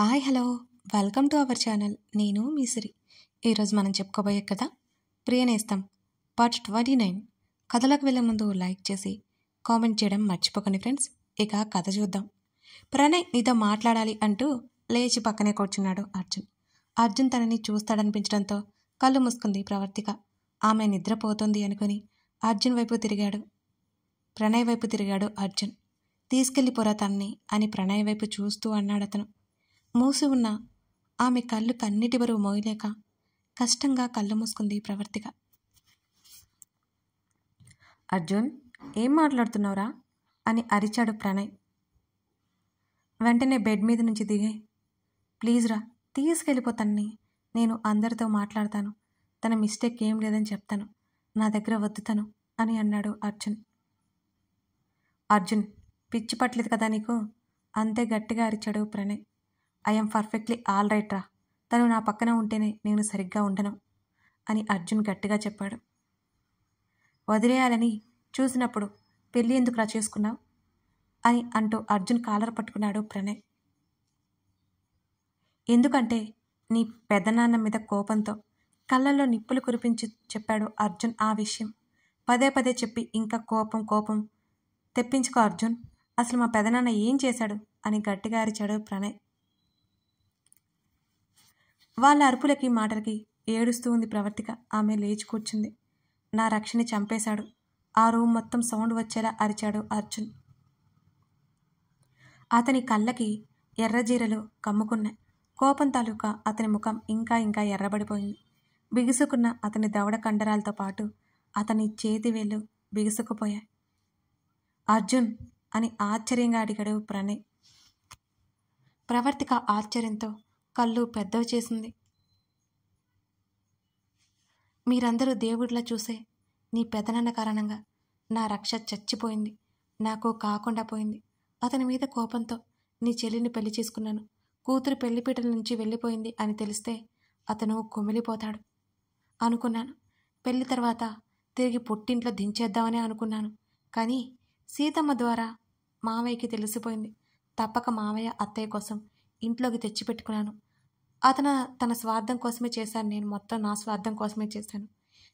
Hi hello welcome to our channel. నేను మీ సిరి. ఈరోజు మనం చెప్పుకోబోయే కథ ప్రియనేస్తం పార్ట్ 29. కథలకు వెళ్ళే ముందు లైక్ చేసి కామెంట్ చేయడం మర్చిపోకండి ఫ్రెండ్స్. ఇక కథ చూద్దాం. ప్రణయ్ నీతో మాట్లాడాలి అంటూ లేచి పక్కనే కూర్చున్నాడు అర్జున్. అర్జున్ తనని చూస్తాడనిపించడంతో కళ్ళు మూసుకుంది ప్రవర్తిక. ఆమె నిద్రపోతుంది అనుకుని అర్జున్ వైపు తిరిగాడు. ప్రణయ్ వైపు తిరిగాడు అర్జున్. తీసుకెళ్ళిపోరా తన్ని అని ప్రణయ్ వైపు చూస్తూ అన్నాడు అతను. మూసి ఉన్న ఆమె కళ్ళు కన్నిటి బరువు మోయలేక కష్టంగా కళ్ళు మూసుకుంది ప్రవర్తిక. అర్జున్, ఏం మాట్లాడుతున్నావురా అని అరిచాడు ప్రణయ్. వెంటనే బెడ్ మీద నుంచి దిగే, ప్లీజ్ రా తీసుకెళ్ళిపోతాన్ని, నేను అందరితో మాట్లాడతాను, తన మిస్టేక్ ఏం లేదని చెప్తాను, నా దగ్గర వద్దుతాను అని అన్నాడు అర్జున్. అర్జున్, పిచ్చి పట్టలేదు కదా నీకు, అంతే గట్టిగా అరిచాడు Pranay. I'm perfectly all right రా, తను నా పక్కన ఉంటేనే నేను సరిగ్గా ఉండను అని అర్జున్ గట్టిగా చెప్పాడు. వదిలేయాలని చూసినప్పుడు పెళ్ళి ఎందుకు రా చేసుకున్నావు అని అంటూ అర్జున్ కాలర్ పట్టుకున్నాడు ప్రణయ్. ఎందుకంటే నీ పెదనాన్న మీద కోపంతో కళ్ళల్లో నిప్పులు కురిపించి చెప్పాడు అర్జున్ ఆ విషయం. పదే పదే చెప్పి ఇంకా కోపం తెప్పించుకో అర్జున్, అసలు మా పెదనాన్న ఏం చేశాడు అని గట్టిగా అరిచాడు ప్రణయ్. వాళ్ళ అరుపులకి మాటలకి ఏడుస్తూ ఉంది ప్రవర్తిక. ఆమె లేచి కూర్చుంది. నా రక్షని చంపేశాడు, ఆ రూమ్ మొత్తం సౌండ్ వచ్చేలా అరిచాడు అర్జున్. అతని కళ్ళకి ఎర్రజీరలు కమ్ముకున్నాయి. కోపం తాలూకా అతని ముఖం ఇంకా ఎర్రబడిపోయింది. బిగుసుకున్న అతని దవడ కండరాలతో పాటు అతని చేతి వేళ్ళు బిగుసుకుపోయాయి. అర్జున్ అని ఆశ్చర్యంగా అడిగాడు ప్రణయ్. ప్రవర్తిక ఆశ్చర్యంతో కళ్ళు పెద్దవి చేసింది. మీరందరూ దేవుడిలా చూసే నీ పెదనాన్న కారణంగా నా రక్ష చచ్చిపోయింది, నాకు కాకుండా పోయింది. అతని మీద కోపంతో నీ చెల్లిని పెళ్లి చేసుకున్నాను. కూతురు పెళ్లిపీటల నుంచి వెళ్ళిపోయింది అని తెలిస్తే అతను కుమిలిపోతాడు అనుకున్నాను. పెళ్లి తర్వాత తిరిగి పుట్టింట్లో దించేద్దామని అనుకున్నాను. కానీ సీతమ్మ ద్వారా మావయ్యకి తెలిసిపోయింది. తప్పక మావయ్య అత్తయ్య కోసం ఇంట్లోకి తెచ్చిపెట్టుకున్నాను. తన స్వార్థం కోసమే చేశాను. నేను మొత్తం నా స్వార్థం కోసమే చేశాను.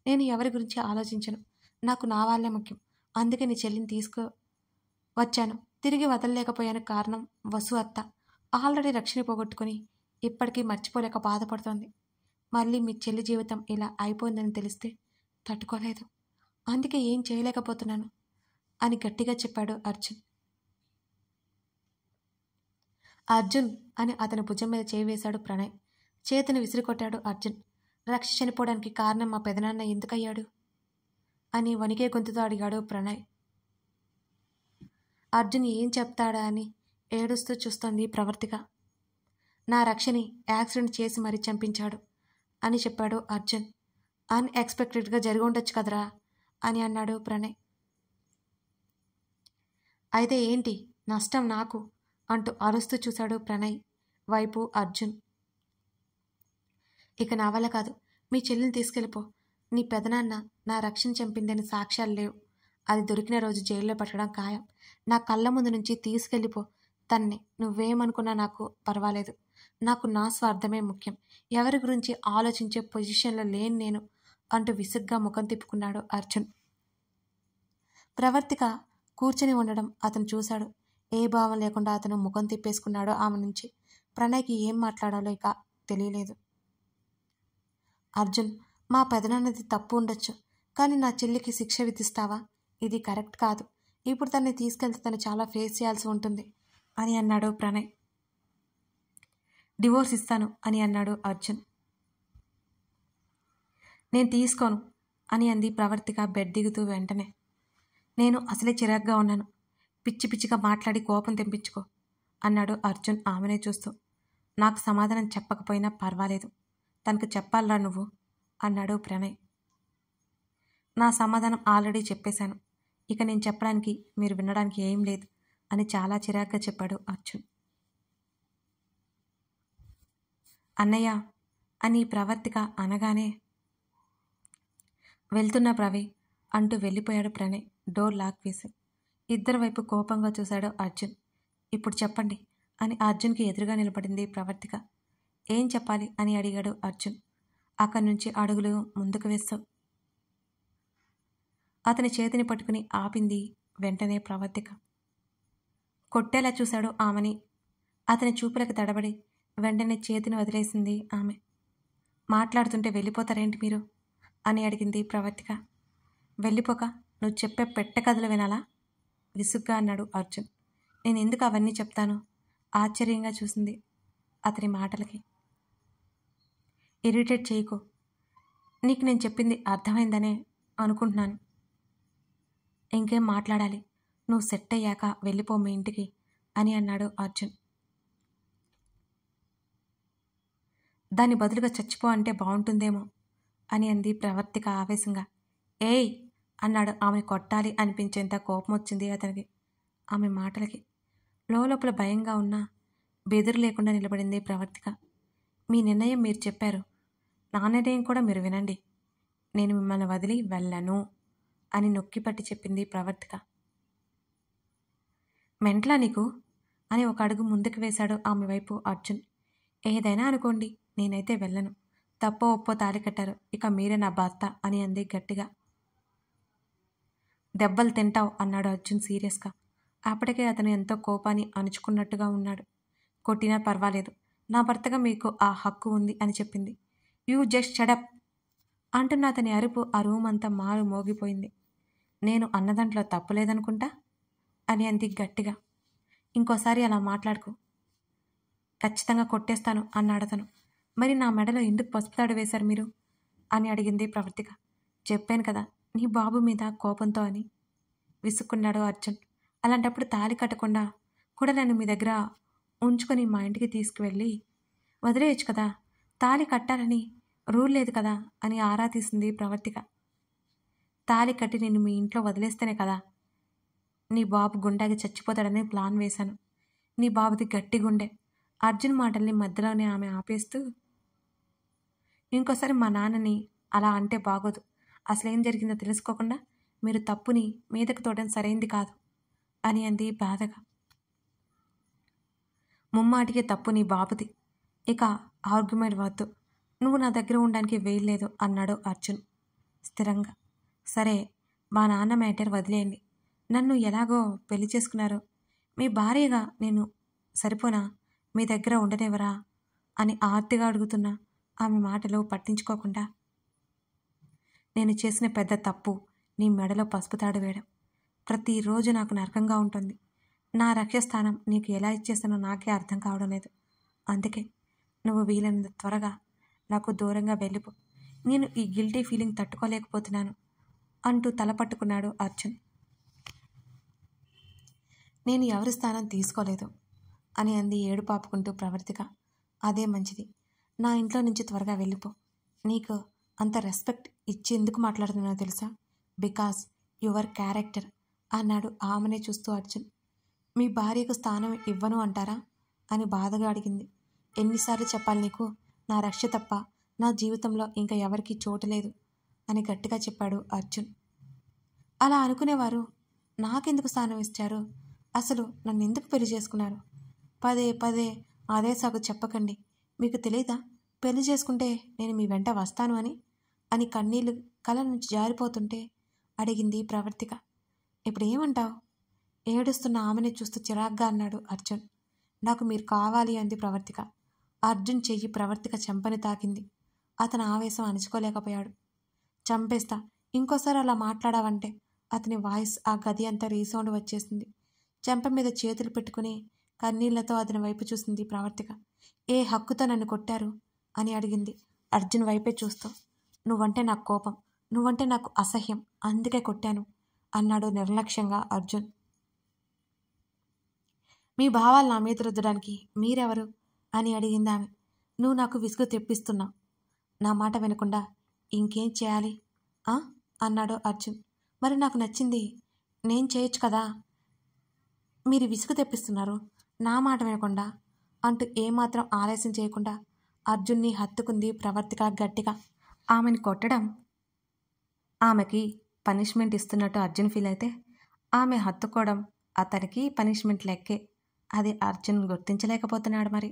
నేను ఎవరి గురించి ఆలోచించను. నాకు నా వాళ్ళే ముఖ్యం. అందుకే నీ చెల్లిని తీసుకువచ్చాను. తిరిగి వదలలేకపోయాను. కారణం వసు అత్త. ఆల్రెడీ రక్షణ పోగొట్టుకుని ఇప్పటికీ మర్చిపోలేక బాధపడుతోంది. మళ్ళీ మీ చెల్లి జీవితం ఇలా అయిపోయిందని తెలిస్తే తట్టుకోలేదు. అందుకే ఏం చేయలేకపోతున్నాను అని గట్టిగా చెప్పాడు అర్జున్. అర్జున్ అని అతని భుజం మీద చేయి వేశాడు ప్రణయ్. చేతిని విసిరికొట్టాడు అర్జున్. రక్ష చనిపోవడానికి కారణం మా పెదనాన్న ఎందుకయ్యాడు అని వణికే గొంతుతో అడిగాడు ప్రణయ్. అర్జున్ ఏం చెప్తాడా అని ఏడుస్తూ చూస్తోంది ప్రవర్తిక. నా రక్షని యాక్సిడెంట్ చేసి మరీ చంపించాడు అని చెప్పాడు అర్జున్. అన్ఎక్స్పెక్టెడ్గా జరిగి ఉండొచ్చు కదరా అని అన్నాడు ప్రణయ్. అయితే ఏంటి నష్టం నాకు అంటూ అరుస్తూ చూశాడు ప్రణయ్ వైపు అర్జున్. ఇక నా వల్ల కాదు, మీ చెల్లిని తీసుకెళ్ళిపో. నీ పెదనాన్న నా రక్షణ చంపిందని సాక్ష్యాలు లేవు. అది దొరికిన రోజు జైల్లో పెట్టడం ఖాయం. నా కళ్ళ ముందు నుంచి తీసుకెళ్ళిపో తన్ని. నువ్వేమనుకున్నా నాకు పర్వాలేదు. నాకు నా స్వార్థమే ముఖ్యం. ఎవరి గురించి ఆలోచించే పొజిషన్లో లేని నేను అంటూ విసుగ్గా ముఖం తిప్పుకున్నాడు అర్జున్. ప్రవర్తిక కూర్చొని ఉండడం అతను చూశాడు. ఏ భావం లేకుండా అతను ముఖం తిప్పేసుకున్నాడు ఆమె నుంచి. ప్రణయ్కి ఏం మాట్లాడాలో ఇక తెలియలేదు. అర్జున్, మా పెదనాన్నది తప్పు ఉండొచ్చు, కానీ నా చెల్లికి శిక్ష విధిస్తావా? ఇది కరెక్ట్ కాదు. ఇప్పుడు తన్ని తీసుకెళ్తే తను చాలా ఫేస్ చేయాల్సి ఉంటుంది అని అన్నాడు ప్రణయ్. డివోర్స్ ఇస్తాను అని అన్నాడు అర్జున్. నేను తీసుకోను అని అంది ప్రవర్తిక బెడ్ దిగుతూ. వెంటనే నేను అసలే చిరాగ్గా ఉన్నాను, పిచ్చిగా మాట్లాడి కోపం తెప్పించుకో అన్నాడు అర్జున్ ఆమెనే చూస్తూ. నాకు సమాధానం చెప్పకపోయినా పర్వాలేదు, తనకు చెప్పాలరా నువ్వు అన్నాడు ప్రణయ్. నా సమాధానం ఆల్రెడీ చెప్పేశాను, ఇక నేను చెప్పడానికి మీరు వినడానికి ఏం లేదు అని చాలా చిరాగ్గా చెప్పాడు అర్జున్. అన్నయ్య అని ప్రవర్తిక అనగానే వెళ్తున్నా ప్రవి అంటూ వెళ్ళిపోయాడు ప్రణయ్ డోర్ లాక్ వేసి. ఇద్దరి వైపు కోపంగా చూశాడు అర్జున్. ఇప్పుడు చెప్పండి, అని అర్జున్కి ఎదురుగా నిలబడింది ప్రవర్తిక. ఏం చెప్పాలి అని అడిగాడు అర్జున్. అక్కడి నుంచి అడుగులు ముందుకు వేస్తూ అతని చేతిని పట్టుకుని ఆపింది వెంటనే ప్రవర్తిక. కొట్టేలా చూశాడు ఆమెని. అతని చూపులకు తడబడి వెంటనే చేతిని వదిలేసింది ఆమె. మాట్లాడుతుంటే వెళ్ళిపోతారేంటి మీరు అని అడిగింది ప్రవర్తిక. వెళ్ళిపోక నువ్వు చెప్పే పెట్టె కథలు వినాలా విసుగ్గా అన్నాడు అర్జున్. నేను ఎందుకు అవన్నీ చెప్తాను? ఆశ్చర్యంగా చూసింది అతని మాటలకి. ఇరిటేట్ చేయకు. నీకు నేను చెప్పింది అర్థమైందనే అనుకుంటున్నాను. ఇంకేం మాట్లాడాలి? నువ్వు సెట్ అయ్యాక వెళ్ళిపో మీ ఇంటికి అని అన్నాడు అర్జున్. దాని బదులుగా చచ్చిపో అంటే బాగుంటుందేమో అని అంది ప్రవర్తిక ఆవేశంగా. ఏయ్ అన్నాడు. ఆమె కొట్టాలి అనిపించేంత కోపం వచ్చింది అతనికి ఆమె మాటలకి. లోపల భయంగా ఉన్నా బెదురు లేకుండా నిలబడింది ప్రవర్తిక. మీ నిర్ణయం మీరు చెప్పారు, నా నిర్ణయం కూడా మీరు వినండి. నేను మిమ్మల్ని వదిలి వెళ్ళను అని నొక్కిపట్టి చెప్పింది ప్రవర్తిక. మెంట్లా నీకు అని ఒక అడుగు ముందుకు వేశాడు ఆమె వైపు అర్జున్. ఏదైనా అనుకోండి, నేనైతే వెళ్ళను. తప్పో ఒప్పో తాళి కట్టారు, ఇక మీరే నా భర్త అని అంది గట్టిగా. దెబ్బలు తింటావు అన్నాడు అర్జున్ సీరియస్గా. అప్పటికే అతను ఎంతో కోపాన్ని అణుచుకున్నట్టుగా ఉన్నాడు. కొట్టినా పర్వాలేదు, నా భర్తగా మీకు ఆ హక్కు ఉంది అని చెప్పింది. యూ జస్ట్ షడప్ అంటున్న అతని అరుపు ఆ రూమ్ అంతా మారు మోగిపోయింది. నేను అన్నదాంట్లో తప్పులేదనుకుంటా అని అంది గట్టిగా. ఇంకోసారి అలా మాట్లాడుకో, ఖచ్చితంగా కొట్టేస్తాను అన్నాడతను. మరి నా మెడలో ఎందుకు పసుపు తాడు వేశారు మీరు అని అడిగింది ప్రవర్తిక. చెప్పాను కదా నీ బాబు మీద కోపంతో అని విసుక్కున్నాడు అర్జున్. అలాంటప్పుడు తాళి కట్టకుండా కూడా నన్ను మీ దగ్గర ఉంచుకొని మా ఇంటికి తీసుకువెళ్ళి వదిలేయచ్చు కదా, తాళి కట్టాలని రూల్ లేదు కదా అని ఆరా తీసింది ప్రవర్తిక. తాళి కట్టి నిన్ను మీ ఇంట్లో వదిలేస్తేనే కదా నీ బాబు గుండాకి చచ్చిపోతాడని ప్లాన్ వేశాను. నీ బాబుది గట్టి గుండె. అర్జున్ మాటల్ని మధ్యలోనే ఆమె ఆపేస్తూ, ఇంకోసారి మా నాన్నని అలా అంటే బాగోదు. అసలేం జరిగిందో తెలుసుకోకుండా మీరు తప్పుని మీదకు తోడడం సరైంది కాదు అని అంది బాధగా. ముమ్మాటికి తప్పు నీ బాబుది, ఇక ఆర్గ్యుమెంట్ వద్దు. నువ్వు నా దగ్గర ఉండడానికి వీల్లేదు అన్నాడు అర్జున్ స్థిరంగా. సరే, మా నాన్న మ్యాటర్ వదిలేయండి. నన్ను ఎలాగో పెళ్లి చేసుకున్నారు, మీ భార్యగా నేను సరిపోనా, మీ దగ్గర ఉండనివ్వరా అని ఆర్తిగా అడుగుతున్నా ఆమె మాటలు పట్టించుకోకుండా, నేను చేసిన పెద్ద తప్పు నీ మెడలో పసుపు తాడు వేయడం. ప్రతిరోజు నాకు నరకంగా ఉంటుంది. నా రక్షస్థానం నీకు ఎలా ఇచ్చేసానో నాకే అర్థం కావడం లేదు. అందుకే నువ్వు వీలైనంత త్వరగా నాకు దూరంగా వెళ్ళిపో. నేను ఈ గిల్టీ ఫీలింగ్ తట్టుకోలేకపోతున్నాను అంటూ తల పట్టుకున్నాడు అర్జున్. నేను ఎవరి స్థానం తీసుకోలేదు అని అంది ఏడు పాపుకుంటూ ప్రవర్తిక. అదే మంచిది. నా ఇంట్లో నుంచి త్వరగా వెళ్ళిపో. నీకు అంత రెస్పెక్ట్ ఇచ్చి ఎందుకు మాట్లాడుతున్నానో తెలుసా? బికాస్ యువర్ క్యారెక్టర్ అన్నాడు ఆమెనే చూస్తూ అర్జున్. మీ భార్యకు స్థానం ఇవ్వను అంటారా అని బాధగా అడిగింది. ఎన్నిసార్లు చెప్పాలి నీకు, నా రక్ష తప్ప నా జీవితంలో ఇంకా ఎవరికీ చోటు లేదు అని గట్టిగా చెప్పాడు అర్జున్. అలా అనుకునేవారు నాకెందుకు స్థానం ఇచ్చారు? అసలు నన్ను ఎందుకు పెళ్లి చేసుకున్నారు? పదే పదే అదే సాగు చెప్పకండి. మీకు తెలీదా పెళ్లి చేసుకుంటే నేను మీ వెంట వస్తాను అని కన్నీళ్లు కళ్ళ నుంచి జారిపోతుంటే అడిగింది ప్రవర్తిక. ఇప్పుడు ఏమంటావు? ఏడుస్తున్న ఆమెని చూస్తూ చిరాగ్గా అన్నాడు అర్జున్. నాకు మీరు కావాలి అంది ప్రవర్తిక. అర్జున్ చెయ్యి ప్రవర్తిక చెంపని తాకింది. అతని ఆవేశం అణుచుకోలేకపోయాడు. చంపేస్తా, ఇంకోసారి అలా మాట్లాడావంటే అతని వాయిస్ ఆ గది అంతా రీసౌండ్ వచ్చేసింది. చెంప మీద చేతులు పెట్టుకుని కన్నీళ్లతో అతని వైపు చూసింది ప్రవర్తిక. ఏ హక్కుతో నన్ను కొట్టారు అని అడిగింది అర్జున్ వైపే చూస్తూ. నువ్వంటే నాకు కోపం, నువ్వంటే నాకు అసహ్యం, అందుకే కొట్టాను అన్నాడు నిర్లక్ష్యంగా అర్జున్. మీ భావాలు నా మీద రుద్దడానికి మీరెవరు అని అడిగింది ఆమె. నువ్వు నాకు విసుగు తెప్పిస్తున్నావు. నా మాట వినకుండా ఇంకేం చేయాలి అన్నాడు అర్జున్. మరి నాకు నచ్చింది నేను చేయొచ్చు కదా, మీరు విసుగు తెప్పిస్తున్నారు నా మాట వినకుండా అంటూ ఏమాత్రం ఆలస్యం చేయకుండా అర్జున్ని హత్తుకుంది ప్రవర్తిక గట్టిగా. ఆమెను కొట్టడం ఆమెకి పనిష్మెంట్ ఇస్తున్నట్టు అర్జున్ ఫీల్ అయితే ఆమె హత్తుకోవడం అతనికి పనిష్మెంట్ లెక్కే అది అర్జున్ గుర్తించలేకపోతున్నాడు మరి.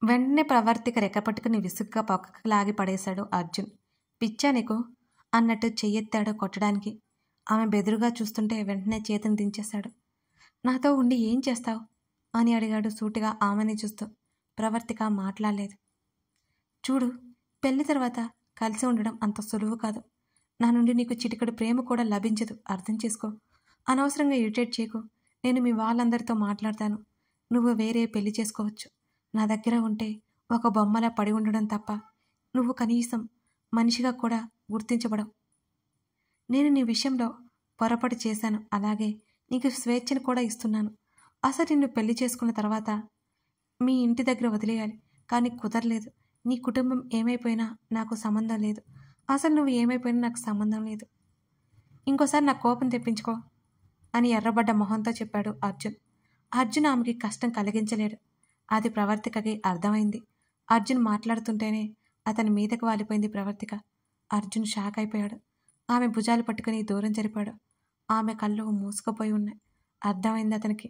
వెంటనే ప్రవర్తిక రెక్కపట్టుకుని విసుగ్గా పక్కకు లాగి పడేశాడు అర్జున్. పిచ్చా నీకు అన్నట్టు చెయ్యెత్తాడు కొట్టడానికి. ఆమె బెదురుగా చూస్తుంటే వెంటనే చేతిని దించేశాడు. నాతో ఉండి ఏం చేస్తావు అని అడిగాడు సూటిగా ఆమెని చూస్తూ. ప్రవర్తిక మాట్లాడలేదు. చూడు, పెళ్లి తర్వాత కలిసి ఉండడం అంత సులువు కాదు. నా నుండి నీకు చిటికెడు ప్రేమ కూడా లభించదు, అర్థం చేసుకో. అనవసరంగా ఇరిటేట్ చేయకు. నేను మీ వాళ్ళందరితో మాట్లాడతాను. నువ్వు వేరే పెళ్లి చేసుకోవచ్చు. నా దగ్గర ఉంటే ఒక బొమ్మలా పడి ఉండడం తప్ప నువ్వు కనీసం మనిషిగా కూడా గుర్తించబడవు. నేను నీ విషయంలో పొరపాటు చేశాను, అలాగే నీకు స్వేచ్ఛను కూడా ఇస్తున్నాను. అసలు నిన్ను పెళ్లి చేసుకున్న తర్వాత మీ ఇంటి దగ్గర వదిలేయాలి, కానీ కుదరలేదు. నీ కుటుంబం ఏమైపోయినా నాకు సంబంధం లేదు. అసలు నువ్వు ఏమైపోయినా నాకు సంబంధం లేదు. ఇంకోసారి నా కోపం తెప్పించుకో అని ఎర్రబడ్డ మొహంతో చెప్పాడు అర్జున్. అర్జున్ ఆమెకి కష్టం కలిగించలేడు. అది ప్రవర్తికకి అర్థమైంది. అర్జున్ మాట్లాడుతుంటేనే అతని మీదకు వాలిపోయింది ప్రవర్తిక. అర్జున్ షాక్ అయిపోయాడు. ఆమె భుజాలు పట్టుకుని దూరం జరిపాడు. ఆమె కళ్ళు మూసుకుపోయి ఉన్నాయి. అర్థమైంది అతనికి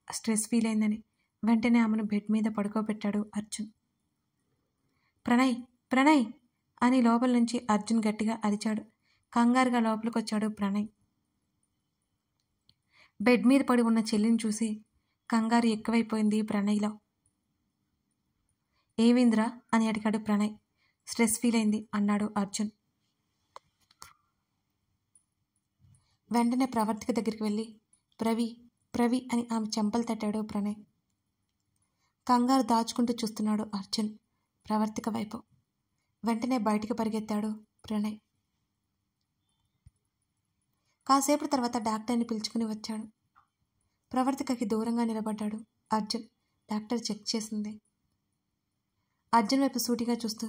స్ట్రెస్ ఫీల్ అయిందని. వెంటనే ఆమెను బెడ్ మీద పడుకోబెట్టాడు అర్జున్. ప్రణయ్, ప్రణయ్ అని లోపల నుంచి అర్జున్ గట్టిగా అరిచాడు. కంగారుగా లోపలికొచ్చాడు ప్రణయ్. బెడ్ మీద పడి ఉన్న చెల్లిని చూసి కంగారు ఎక్కువైపోయింది ప్రణయ్లో. ఏమైందిరా అని అడిగాడు ప్రణయ్. స్ట్రెస్ ఫీల్ అయింది అన్నాడు అర్జున్. వెంటనే ప్రవర్తిక దగ్గరికి వెళ్ళి ప్రవి ప్రవి అని ఆమె చెంపలు తట్టాడు ప్రణయ్. కంగారు దాచుకుంటూ చూస్తున్నాడు అర్జున్ ప్రవర్తిక వైపు. వెంటనే బయటికి పరిగెత్తాడు ప్రణయ్. కాసేపటి తర్వాత డాక్టర్ని పిలుచుకుని వచ్చాడు. ప్రవర్తికకి దూరంగా నిలబడ్డాడు అర్జున్. డాక్టర్ చెక్ చేసింది. అర్జున్ వైపు సూటిగా చూస్తూ,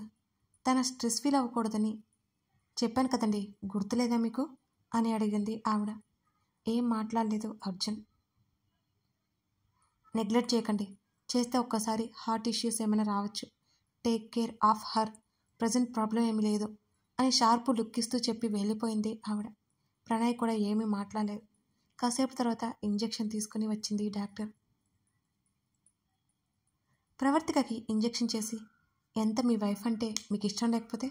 తన స్ట్రెస్ ఫీల్ అవ్వకూడదని చెప్పాను కదండి, గుర్తులేదా మీకు అని అడిగింది ఆవిడ. ఏం మాట్లాడలేదు అర్జున్. నెగ్లెక్ట్ చేయకండి, చేస్తే ఒక్కసారి హార్ట్ ఇష్యూస్ ఏమైనా రావచ్చు. Take care of her, present problem ఏమీ లేదు అని షార్పు లుక్ ఇస్తూ చెప్పి వెళ్ళిపోయింది ఆవిడ. ప్రణయ్ కూడా ఏమీ మాట్లాడలేదు. కాసేపు తర్వాత ఇంజెక్షన్ తీసుకుని వచ్చింది డాక్టర్. ప్రవర్తికకి ఇంజెక్షన్ చేసి, ఎంత మీ వైఫ్ అంటే మీకు ఇష్టం లేకపోతే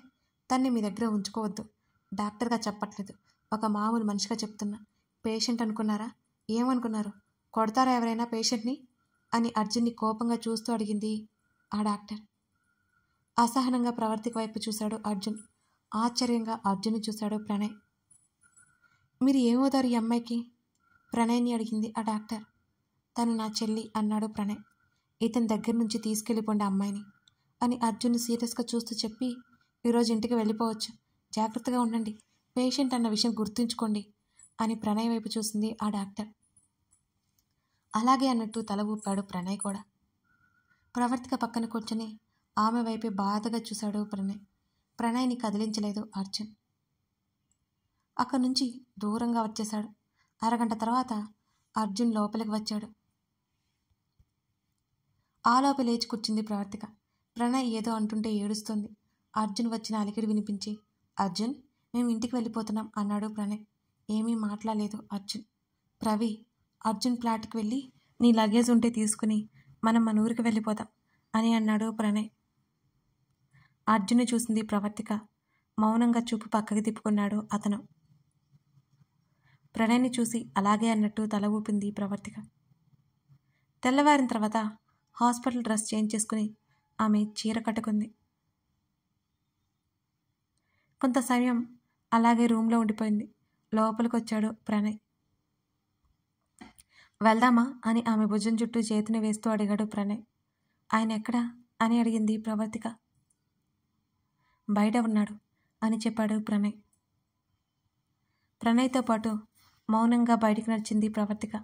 తన్ని మీ దగ్గర ఉంచుకోవద్దు. డాక్టర్గా చెప్పట్లేదు, ఒక మామూలు మనిషిగా చెప్తున్నా. పేషెంట్ అనుకున్నారా? ఏమనుకున్నారు? కొడతారా ఎవరైనా పేషెంట్ని అని అర్జున్ని కోపంగా చూస్తూ అడిగింది ఆ డాక్టర్. అసహనంగా ప్రవర్తిక వైపు చూశాడు అర్జున్. ఆశ్చర్యంగా అర్జున్ని చూశాడు ప్రణయ్. మీరు ఏమవుతారు ఈ అమ్మాయికి? ప్రణయ్ని అడిగింది ఆ డాక్టర్. తను నా చెల్లి అన్నాడు ప్రణయ్. ఇతని దగ్గర నుంచి తీసుకెళ్ళిపోండి అమ్మాయిని అని అర్జున్ని సీరియస్గా చూస్తూ చెప్పి, ఈరోజు ఇంటికి వెళ్ళిపోవచ్చు, జాగ్రత్తగా ఉండండి, పేషెంట్ అన్న విషయం గుర్తుంచుకోండి అని ప్రణయ్ వైపు చూసింది ఆ డాక్టర్. అలాగే అన్నట్టు తల ఊపాడు ప్రణయ్ కూడా. ప్రవర్తిక పక్కన కూర్చొని ఆమె వైపే బాధగా చూశాడు ప్రణయ్. ప్రణయ్ని కదిలించలేదు అర్జున్. అక్కడి నుంచి దూరంగా వచ్చేశాడు. అరగంట తర్వాత అర్జున్ లోపలికి వచ్చాడు. ఆలోపే లేచి కూర్చుంది ప్రవర్తిక. ప్రణయ్ ఏదో అంటుంటే ఏడుస్తుంది. అర్జున్ వచ్చిన అలికిడి వినిపించి, అర్జున్, మేము ఇంటికి వెళ్ళిపోతున్నాం అన్నాడు ప్రణయ్. ఏమీ మాట్లాడలేదు అర్జున్. ప్రవి, అర్జున్ ఫ్లాట్కి వెళ్ళి నీ లగేజ్ ఉంటే తీసుకుని మనం మన ఊరికి వెళ్ళిపోదాం అని అన్నాడు ప్రణయ్. అర్జున్ని చూసింది ప్రవర్తిక. మౌనంగా చూపు పక్కకి తిప్పుకున్నాడు అతను. ప్రణయ్ని చూసి అలాగే అన్నట్టు తల ఊపింది ప్రవర్తిక. తెల్లవారిన తర్వాత హాస్పిటల్ డ్రెస్ చేంజ్ చేసుకుని ఆమె చీర కట్టుకుంది. కొంత సమయం అలాగే రూమ్లో ఉండిపోయింది. లోపలికి వచ్చాడు ప్రణయ్. వెళ్దామా అని ఆమె భుజం చుట్టూ చేతిని వేస్తూ అడిగాడు ప్రణయ్. ఆయన ఎక్కడా అని అడిగింది ప్రవర్తిక. బయట ఉన్నాడు అని చెప్పాడు ప్రణయ్. ప్రణయ్తో పాటు మౌనంగా బయటికి నడిచింది ప్రవర్తిక.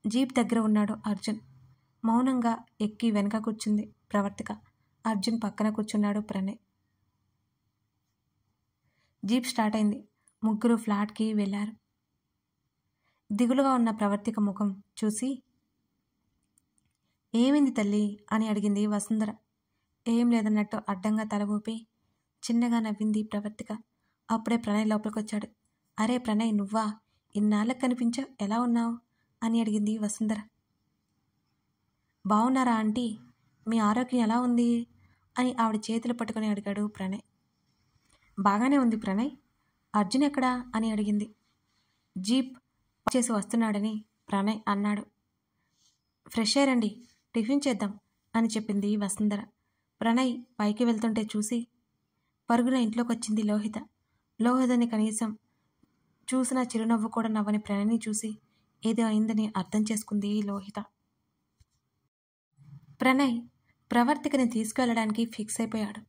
జీప్ దగ్గర ఉన్నాడు అర్జున్. మౌనంగా ఎక్కి వెనక కూర్చుంది ప్రవర్తిక. అర్జున్ పక్కన కూర్చున్నాడు ప్రణయ్. జీప్ స్టార్ట్ అయింది. ముగ్గురు ఫ్లాట్కి వెళ్ళారు. దిగులుగా ఉన్న ప్రవర్తిక ముఖం చూసి, ఏమైంది తల్లి అని అడిగింది వసుంధర. ఏం లేదన్నట్టు అడ్డంగా తల ఊపి చిన్నగా నవ్వింది ప్రవర్తిక. అప్పుడే ప్రణయ్ లోపలికి వచ్చాడు. అరే ప్రణయ్, నువ్వా? ఇన్నాళ్ళకి కనిపించావు, ఎలా ఉన్నావు అని అడిగింది వసుంధర. బాగున్నారా ఆంటీ? మీ ఆరోగ్యం ఎలా ఉంది అని ఆవిడ చేతులు పట్టుకుని అడిగాడు ప్రణయ్. బాగానే ఉంది ప్రణయ్. అర్జున్ ఎక్కడా అని అడిగింది. జీప్ చేసి వస్తున్నాడని ప్రణయ్ అన్నాడు. ఫ్రెష్ అయ్యారండి, టిఫిన్ చేద్దాం అని చెప్పింది వసుంధర. ప్రణయ్ పైకి వెళ్తుంటే చూసి పరుగున ఇంట్లోకి వచ్చింది లోహిత. లోహితని కనీసం చూసిన చిరునవ్వు కూడా నవ్వని ప్రణయ్ని చూసి ఏదో అయిందని అర్థం చేసుకుంది లోహిత. ప్రణయ్ ప్రవర్తికని తీసుకువెళ్ళడానికి ఫిక్స్ అయిపోయాడు.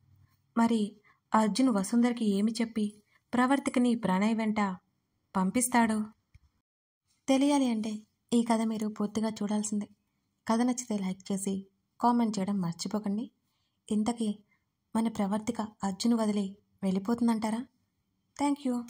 మరి అర్జున్ వసుంధరకి ఏమి చెప్పి ప్రవర్తికని ప్రణయ్ వెంట పంపిస్తాడు? తెలియాలి అంటే ఈ కథ మీరు పూర్తిగా చూడాల్సిందే. కథ నచ్చితే లైక్ చేసి కామెంట్ చేయడం మర్చిపోకండి. ఇంతకీ మన ప్రవర్తిక అర్జున్ వదిలి వెళ్ళిపోతుందంటారా? Thank you.